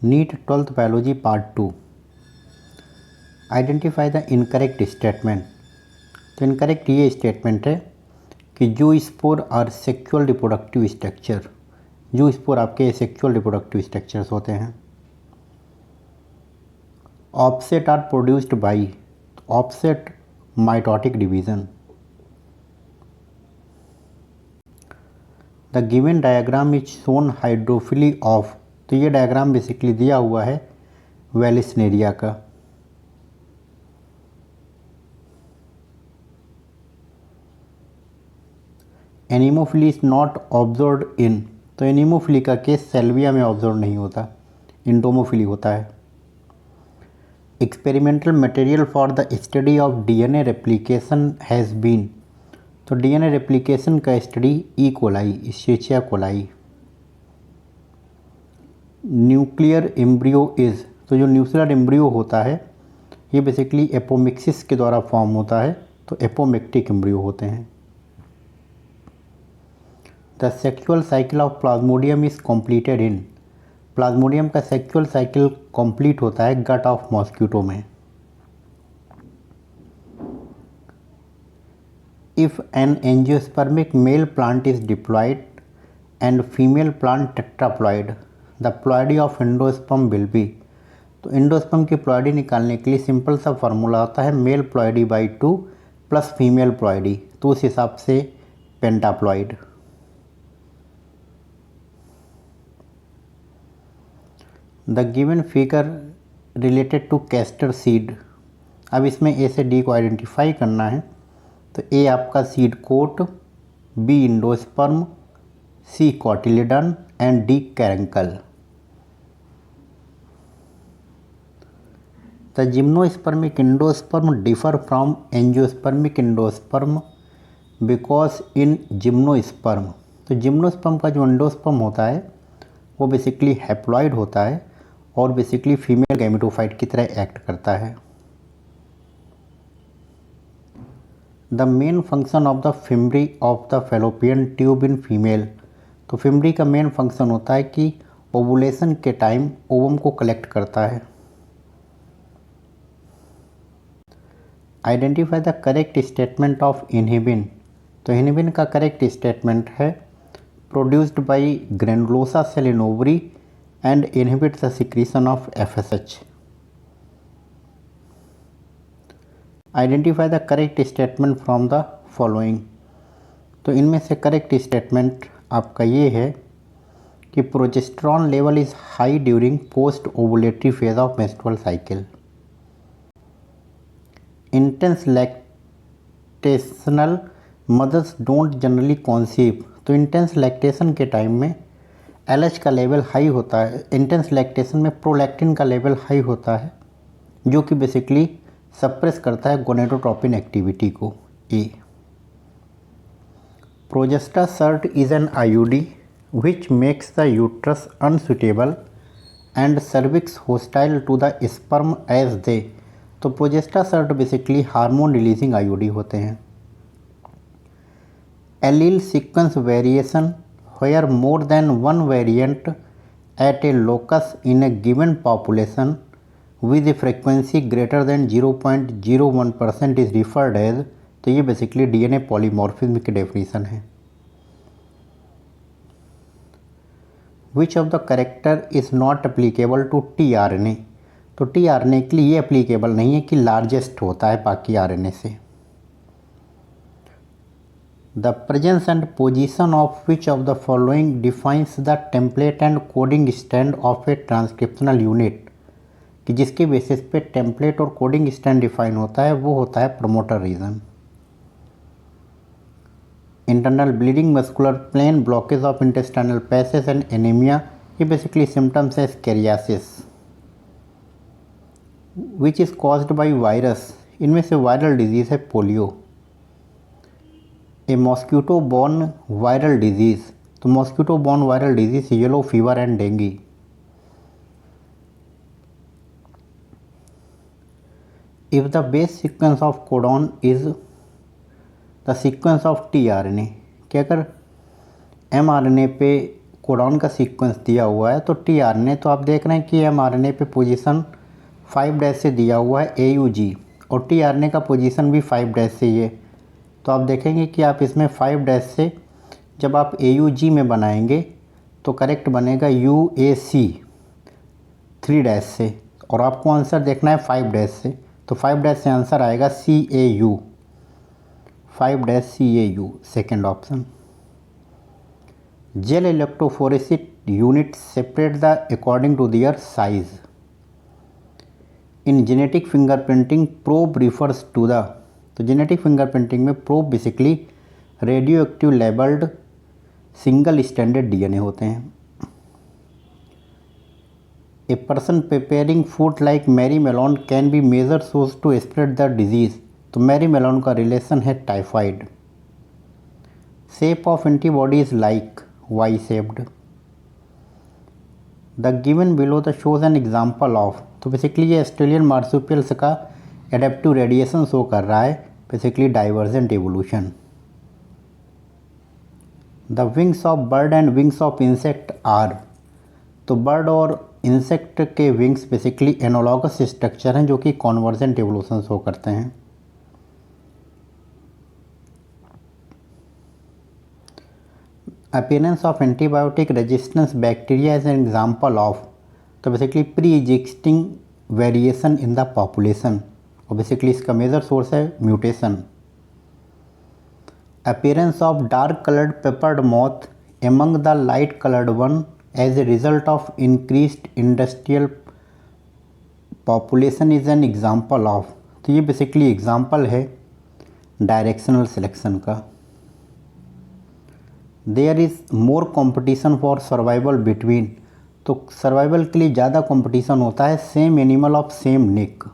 NEET 12th biology part 2। Identify the incorrect statement. तो incorrect ये statement है कि zoospore are sexual reproductive structure. Zoospore आपके sexual reproductive structures होते हैं। Offset are produced by, offset mitotic division. The given diagram is shown hydrophily of. तो ये diagram basically दिया हुआ है वेलिस्नेरिया का। Anemophily is not observed in. तो एनीमोफिली का केस सेल्विया में ऑब्जर्व नहीं होता, इंडोमोफिली होता है। Experimental material for the study of DNA replication has been. तो डीएनए रेप्लिकेशन का study E coli, Escherichia coli. Nuclear embryo is. तो जो न्यूक्लियर एम्ब्रियो होता है ये बेसिकली एपोमिक्सिस के द्वारा फॉर्म होता है, तो एपोमेक्टिक एम्ब्रियो होते हैं। The sexual cycle of Plasmodium is completed in. Plasmodium का सेक्सुअल साइकिल कंप्लीट होता है गट ऑफ मॉस्किटो में। If an angiospermic male plant is diploid and female plant tetraploid, the ploidy of endosperm will be. तो endosperm की ploidy निकालने के लिए simple सा फार्मूला होता है male ploidy by 2 plus female ploidy, तो उस हिसाब से pentaploid. The given figure related to castor seed. अब इसमें ए से डी को आइडेंटिफाई करना है। तो ए आपका seed coat, B endosperm, C cotyledon and D caruncle. The gymnospermic endosperm differ from angiospermic endosperm because in gymnosperm. तो जिम्नोस्पर्म का जो एंडोस्पर्म होता है वो बेसिकली हैप्लॉइड होता है और बेसिकली फीमेल गैमेटोफाइट की तरह एक्ट करता है। The main function of the fimbriae of the fallopian tube in female. तो फिम्बरी का मेन फंक्शन होता है कि ओवुलेशन के टाइम ओवम को कलेक्ट करता है। Identify the correct statement of inhibin. तो इनहिबिन का करेक्ट स्टेटमेंट है produced by granulosa cell in ovary and inhibit the secretion of FSH। Identify the correct statement from the following. तो इनमें से correct statement आपका ये है कि progesterone level is high during post ovulatory phase of menstrual cycle. Intense lactational mothers don't generally conceive. तो intense lactation के time में LH का लेवल हाई होता है। इंटेंस लैक्टेशन में प्रोलैक्टिन का लेवल हाई होता है जो कि बेसिकली सप्रेस करता है गोनेडोट्रोपिन एक्टिविटी को। A progestasert is an IUD which makes the uterus unsuitable and cervix hostile to the sperm as they. तो progestasert basically hormone releasing IUD होते हैं। Allele sequence variation where more than one variant at a locus in a given population with a frequency greater than 0.01% is referred as। तो ये basically DNA polymorphism की definition है। Which of the character is not applicable to tRNA। तो tRNA के लिए ये applicable नहीं है कि लार्जेस्ट होता है बाकी RNA से। The presence and position of which of the following defines the template and coding stand of a transcriptional unit। कि जिसके बेसिस पे टेम्पलेट और कोडिंग स्टैंड डिफाइन होता है वो होता है promoter region. Internal bleeding, muscular plane, blockage of intestinal passage and anaemia, ये बेसिकली सिम्टम्स है ascariasis which is caused by virus. इनमें से वायरल डिजीज़ है polio. A mosquito borne viral disease. तो mosquito borne viral disease yellow fever and dengue. If the base sequence of codon is the sequence of tRNA। कि अगर mRNA पे codon का sequence दिया हुआ है, तो टीआरएनए तो आप देख रहे हैं कि एमआरएनए पे पोजीशन 5' से दिया हुआ है AUG, और टीआरएनए का पोजीशन भी 5' से ही है। तो आप देखेंगे कि आप इसमें 5' से जब आप AUG में बनाएंगे तो करेक्ट बनेगा UAC 3' से, और आपको आंसर देखना है 5' से, तो 5' से आंसर आएगा CAU, 5' CAU, second option. Gel electrophoresis unit separate the according to their size. In genetic fingerprinting probe refers to the, तो जेनेटिक फिंगरप्रिंटिंग में probe basically radio active labelled single standard DNA होते हैं। A person preparing food like Mary Mallon can be major source to spread the disease, तो Mary Mallon का relation है typhoid. Shape of antibody is like Y shaped. The given below the shows N example of, तो basically ये Australian marsupials का adaptive radiation show कर रहा है, basically divergent evolution. The wings of bird and wings of insect are, तो bird और insect के wings basically analogous structure हैं जो कि कॉन्वर्जेंट एवोल्यूशन शो करते हैं। Appearance of antibiotic resistance bacteria as an example of, तो basically pre existing variation in the population, और बेसिकली इसका मेजर सोर्स है mutation. Appearance of dark coloured peppered moth among the light coloured one as a result of increased industrial population is an example of, तो ये basically example है directional selection का। There is more competition for survival between, तो survival के लिए ज़्यादा competition होता है same animal of same niche.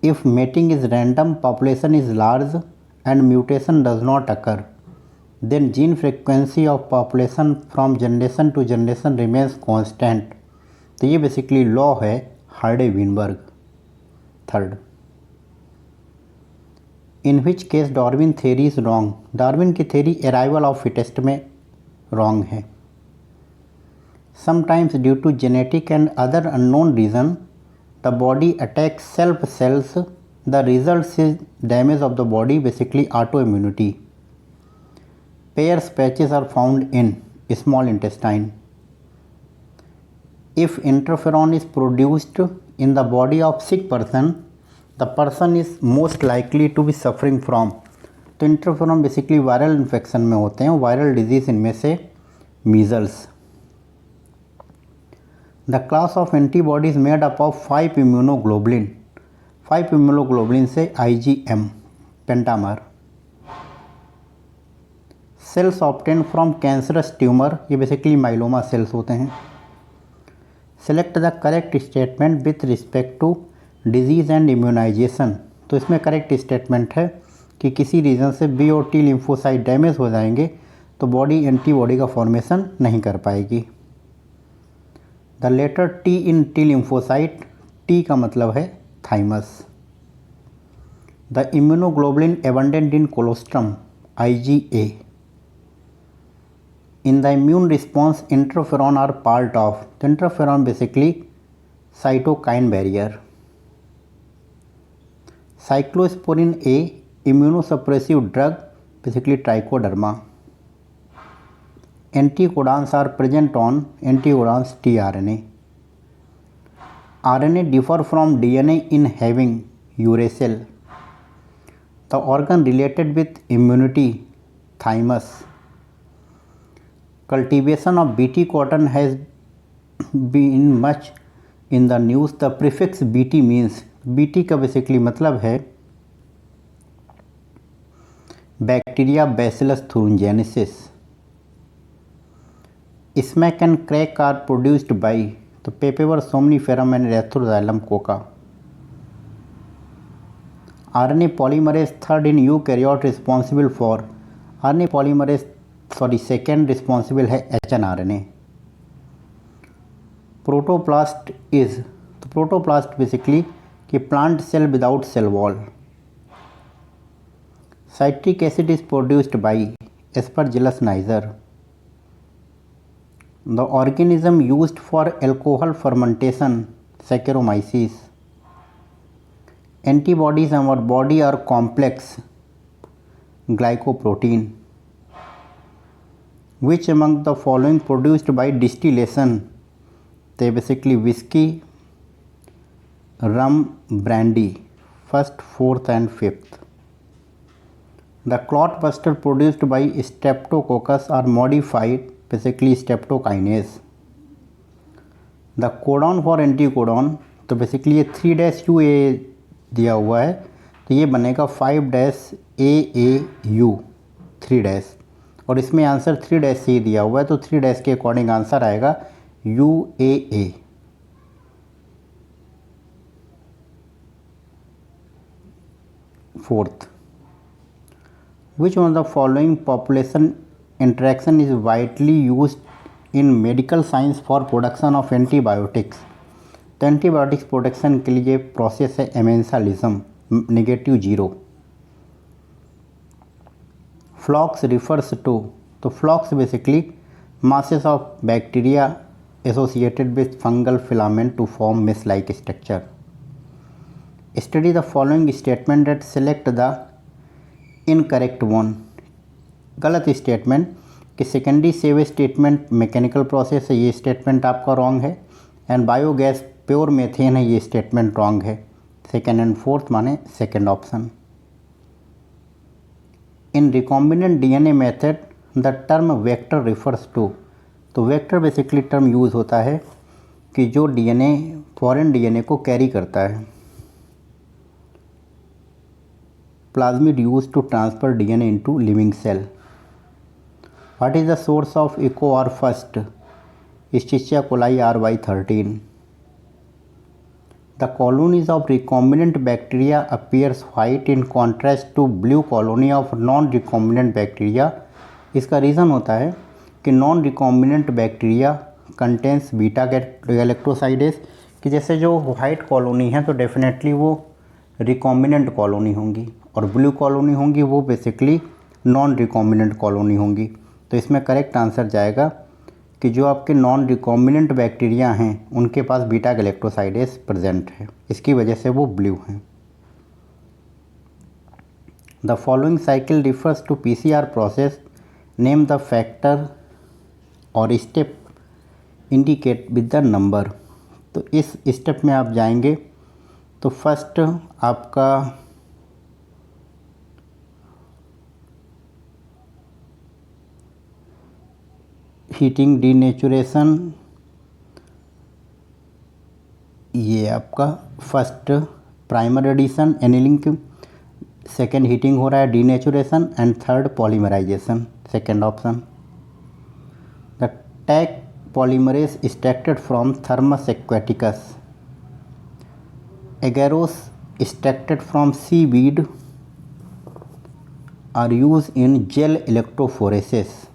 If mating is random, population is large and mutation does not occur, then gene frequency of population from generation to generation remains constant, तो ये basically law है Hardy Weinberg. Third, in which case Darwin theory is wrong, Darwin की theory arrival of fittest में wrong है। Sometimes due to genetic and other unknown reason the body attacks self cells, the result is damage of the body, basically auto immunity. Peyer's patches are found in small intestine. If interferon is produced in the body of sick person, the person is most likely to be suffering from, तो interferon basically viral infection में होते हैं, viral disease इनमें से measles. The class of antibodies made up of 5 immunoglobulin, 5 immunoglobulin से IgM pentamer. Cells obtain from cancerous tumour, ये basically myeloma cells होते हैं। Select the correct statement with respect to disease and immunisation, तो इसमें correct statement है कि किसी reason से B और T लिम्फोसाइट डैमेज हो जाएंगे तो बॉडी एंटीबॉडी का फॉर्मेशन नहीं कर पाएगी। The letter T in T lymphocyte, T का मतलब है thymus. The immunoglobulin abundant in colostrum, IgA। In the immune response interferon are part of, तो interferon basically cytokine barrier. Cyclosporin A immunosuppressive drug, basically Trichoderma. Anticodons are present on anticodons tRNA। RNA differ from DNA in having uracil. The organ related with immunity, thymus. Cultivation of BT cotton has been much in the news. The prefix BT means, BT का basically मतलब है bacteria bacillus thuringiensis. Smack and crack are produced by the Papaver somniferum and Rathoxylum coca. RNA polymerase third in eukaryote responsible for, RNA polymerase second responsible है hnRNA. Protoplast is, तो protoplast basically कि plant cell without cell wall. Citric acid is produced by Aspergillus niger. The organism used for alcohol fermentation, Saccharomyces. Antibodies in our body are complex glycoprotein. Which among the following produced by distillation? They basically whiskey, rum, brandy, first, fourth and fifth. The clot buster produced by streptococcus are modified, basically streptokinase. The codon for anticodon, तो basically ये 3-UA दिया हुआ है, तो ये बनेगा 5-AAU 3 और इसमें आंसर 3 से ही दिया हुआ है, तो 3 के अकॉर्डिंग आंसर आएगा UAA. Fourth, which one of the following population interaction is widely used in medical science for production of antibiotics? तो एंटीबायोटिक्स प्रोडक्शन के लिए प्रोसेस है एमेंसालिज्म, -0. फ्लॉक्स रिफर्स टू, तो फ्लॉक्स basically masses of bacteria associated with fungal filament to form mesh-like structure. Study the following statement that select the incorrect one. गलत statement कि secondary sewage statement mechanical process है, ये statement आपका wrong है. And biogas pure methane है, ये statement wrong है. Second and fourth माने second option. In recombinant DNA method the term vector refers to, तो वेक्टर बेसिकली टर्म यूज़ होता है कि जो डीएनए फॉरेन डीएनए को कैरी करता है. Plasmid used to transfer DNA into living cell. What is the source of echo or first? Escherichia coli RY13. The colonies of recombinant bacteria appears white in contrast to blue colony of non-recombinant bacteria. इसका reason होता है कि non recombinant bacteria contains beta galactosidase, कि जैसे जो white colony है तो definitely वो रिकॉम्बिनेंट कॉलोनी होंगी और ब्लू कॉलोनी होंगी वो बेसिकली नॉन रिकॉम्बिनेंट कॉलोनी होंगी. तो इसमें करेक्ट आंसर जाएगा कि जो आपके नॉन रिकॉम्बिनेंट बैक्टीरिया हैं उनके पास बीटा गैलेक्टोसाइडेस प्रेजेंट है, इसकी वजह से वो ब्लू हैं. The following cycle refers to PCR process. Name the factor और step indicate with the number. तो इस स्टेप में आप जाएंगे तो फर्स्ट आपका हीटिंग डीनेचुरेशन, ये आपका first primer addition annealing, second heating हो रहा है denaturation and third polymerisation, second option. The Taq polymerase extracted from Thermus aquaticus. Agarose extracted from seaweed are used in gel electrophoresis.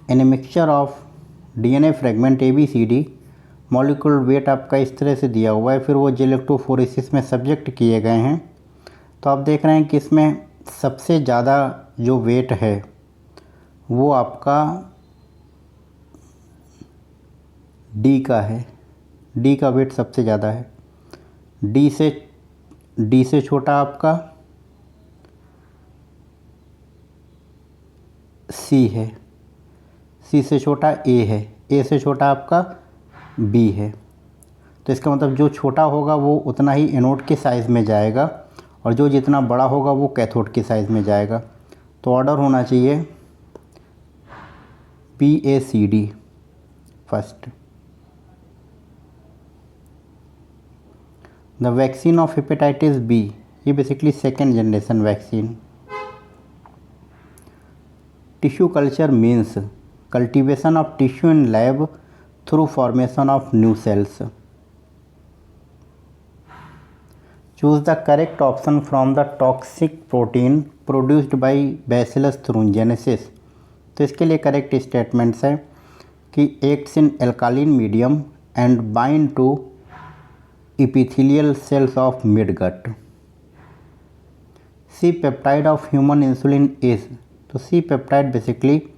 In a mixture of DNA fragment ABCD, molecular weight आपका इस तरह से दिया हुआ है, फिर वो gel electrophoresis में सब्जेक्ट किए गए हैं. तो आप देख रहे हैं कि इसमें सबसे ज़्यादा जो वेट है वो आपका डी का है. डी का वेट सबसे ज़्यादा है. डी से छोटा आपका सी है, सी से छोटा ए है, ए से छोटा आपका बी है. तो इसका मतलब जो छोटा होगा वो उतना ही एनोड के साइज़ में जाएगा और जो जितना बड़ा होगा वो कैथोड के साइज़ में जाएगा. तो ऑर्डर होना चाहिए PACD first. The vaccine of hepatitis B, ये basically second generation vaccine. Tissue culture means cultivation of tissue in lab through formation of new cells. Choose the correct option from the toxic protein produced by bacillus thuringiensis. तो इसके लिए correct statements है कि acts in alkaline medium and bind to epithelial cells of midgut. C peptide of human insulin is, तो C peptide basically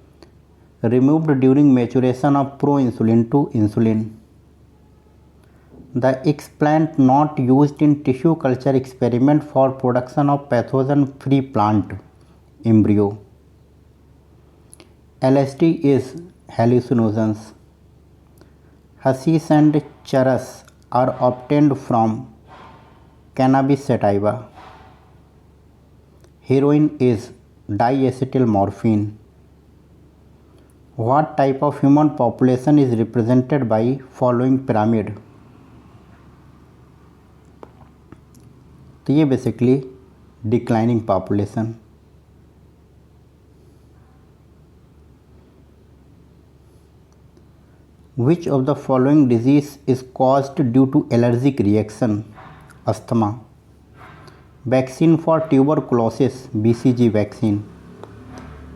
removed during maturation of proinsulin to insulin. The explant not used in tissue culture experiment for production of pathogen free plant embryo. LSD is hallucinogens. Hashish and charas are obtained from cannabis sativa. Heroin is diacetyl morphine. What type of human population is represented by following pyramid? तो ये basically declining population. Which of the following disease is caused due to allergic reaction? Asthma. Vaccine for tuberculosis, BCG vaccine.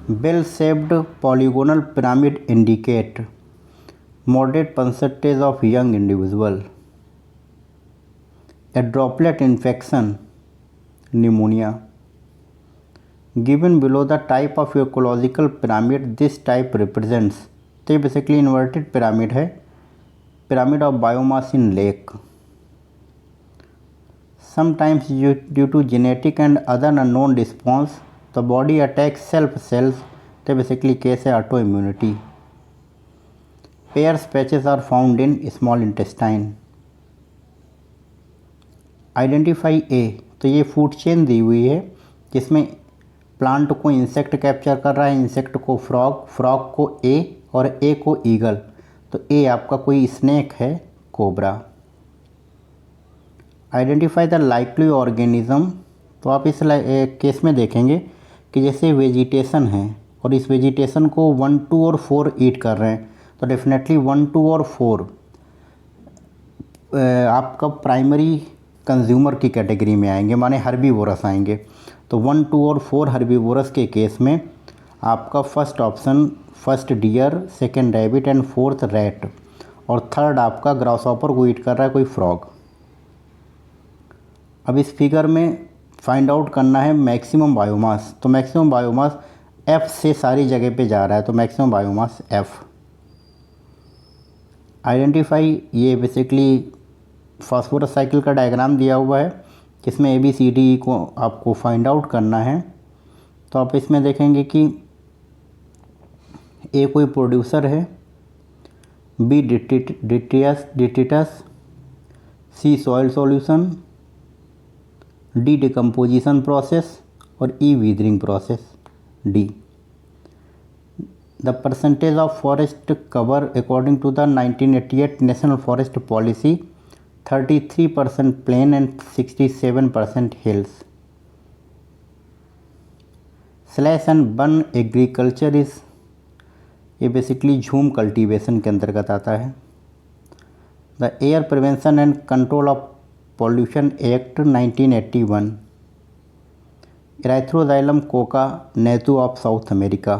Bell-shaped polygonal pyramid indicate moderate percentage of young individual. A droplet infection, pneumonia. Given below the type of ecological pyramid this type represents. तो ये basically inverted pyramid है, pyramid of biomass in lake. Sometimes due to genetic and other unknown response the body attack self cells. तो basically case है auto immunity. Peyer's patches are found in small intestine. Identify a. तो ये food chain दी हुई है जिसमें plant को insect capture कर रहा है, इंसेक्ट को फ्रॉग, फ्रॉग को ए और ए को ईगल. तो ए आपका कोई स्नेक है, cobra. Identify the likely organism. तो आप इस केस में देखेंगे कि जैसे वेजिटेशन है और इस वेजिटेशन को 1, 2 और 4 ईट कर रहे हैं, तो डेफिनेटली 1, 2 और 4 आपका प्राइमरी कंज्यूमर की कैटेगरी में आएंगे, माने हर्बीवोरस आएंगे. तो 1, 2 और 4 हर्बीवोरस के केस में आपका first option first deer, second rabbit and fourth rat, और थर्ड आपका ग्रासहॉपर को ईट कर रहा है कोई फ्रॉग. अब इस फिगर में फाइंड आउट करना है मैक्सिमम बायोमास. तो मैक्सिमम बायोमास एफ से सारी जगह पे जा रहा है, तो मैक्सिमम बायोमास एफ. आइडेंटिफाई, ये बेसिकली फास्फोरस साइकिल का डायग्राम दिया हुआ है जिसमें ABCD को आपको फाइंड आउट करना है. तो आप इसमें देखेंगे कि ए कोई प्रोड्यूसर है, B detritus, C soil solution, D decomposition process और E weathering process, D. The percentage of forest cover according to the 1988 national forest policy 33% plain and 67% hills. Slash and burn agriculture is, ये basically jhum cultivation के अंतर्गत आता है. The air prevention and control of pollution act 1981. Erythroxylum coca native of South America.